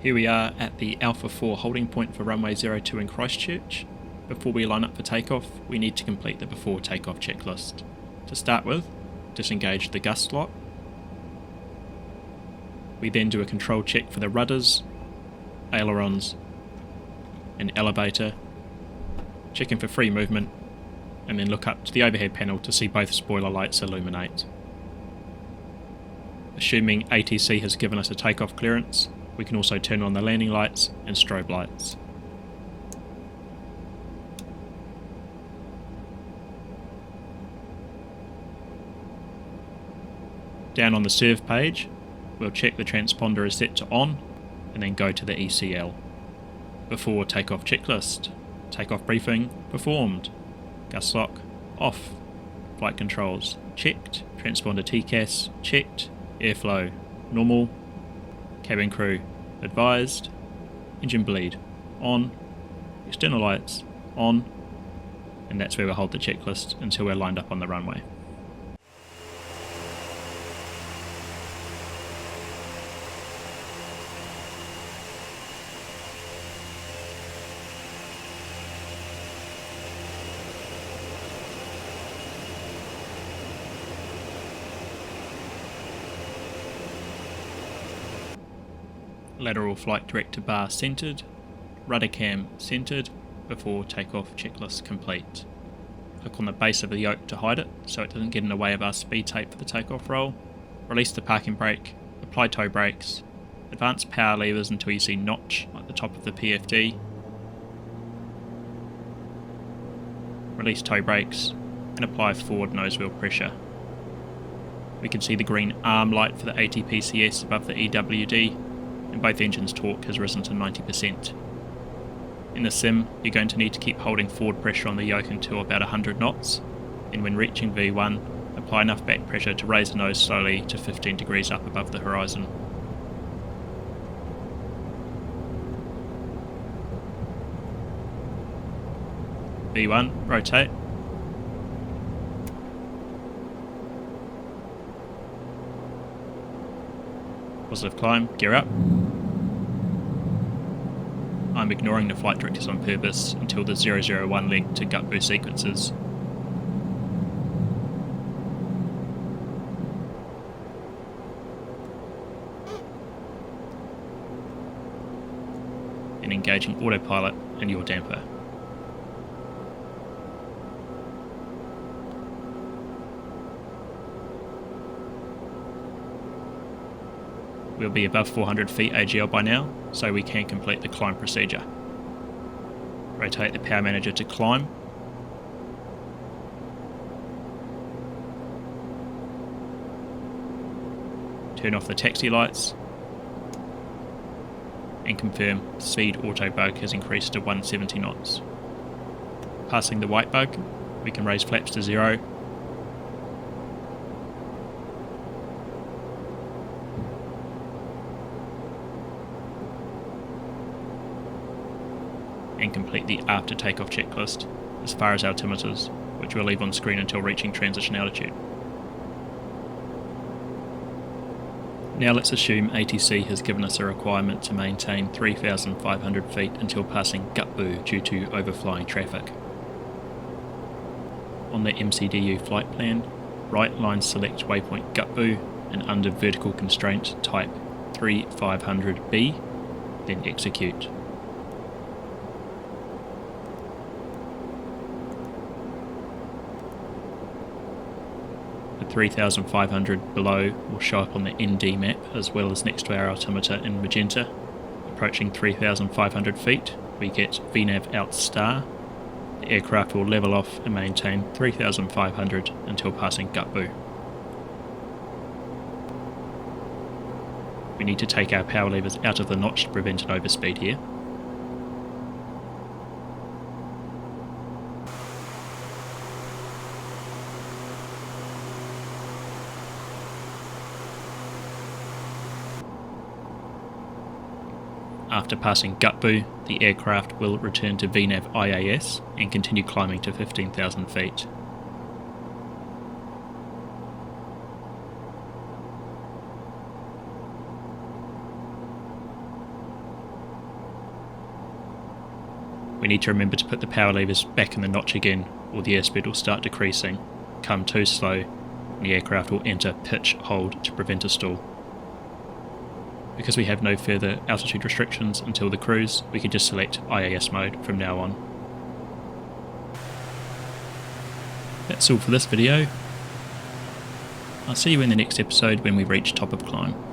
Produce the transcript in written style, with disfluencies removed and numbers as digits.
Here we are at the Alpha 4 holding point for runway 02 in Christchurch. Before we line up for takeoff, we need to complete the before takeoff checklist. To start with, disengage the gust lock. We then do a control check for the rudders, ailerons, and elevator, checking for free movement, and then look up to the overhead panel to see both spoiler lights illuminate. Assuming ATC has given us a takeoff clearance, we can also turn on the landing lights and strobe lights. Down on the serve page, we'll check the transponder is set to on, and then go to the ECL. Before takeoff checklist, takeoff briefing performed, gust lock off, flight controls checked, transponder TCAS checked, airflow normal, cabin crew advised, engine bleed on, external lights on, and that's where we'll hold the checklist until we're lined up on the runway. Lateral flight director bar centered, rudder cam centered, before takeoff checklist complete. Click on the base of the yoke to hide it so it doesn't get in the way of our speed tape for the takeoff roll. Release the parking brake, apply toe brakes, advance power levers until you see notch at the top of the PFD. Release toe brakes and apply forward nose wheel pressure. We can see the green arm light for the ATPCS above the EWD, and both engines' torque has risen to 90%. In the sim, you're going to need to keep holding forward pressure on the yoke until about 100 knots, and when reaching V1, apply enough back pressure to raise the nose slowly to 15 degrees up above the horizon. V1, rotate. Positive climb, gear up. I'm ignoring the flight directives on purpose until the 001 leg to gut boost sequences. And engaging autopilot and yaw damper. We'll be above 400 feet AGL by now, so we can complete the climb procedure. Rotate the power manager to climb. Turn off the taxi lights. And confirm speed auto bug has increased to 170 knots. Passing the white bug, we can raise flaps to 0. And complete the after takeoff checklist as far as altimeters, which we'll leave on screen until reaching transition altitude. Now let's assume ATC has given us a requirement to maintain 3,500 feet until passing Gutboo due to overflying traffic. On the MCDU flight plan, right line select waypoint Gutboo and under vertical constraint type 3500B, then execute. The 3,500 below will show up on the ND map as well as next to our altimeter in magenta. Approaching 3,500 feet, we get VNAV out star. The aircraft will level off and maintain 3,500 until passing Gutboo. We need to take our power levers out of the notch to prevent an overspeed here. After passing Gutboo, the aircraft will return to VNAV IAS and continue climbing to 15,000 feet. We need to remember to put the power levers back in the notch again, or the airspeed will start decreasing, come too slow, and the aircraft will enter pitch hold to prevent a stall. Because we have no further altitude restrictions until the cruise, we can just select IAS mode from now on. That's all for this video. I'll see you in the next episode when we reach top of climb.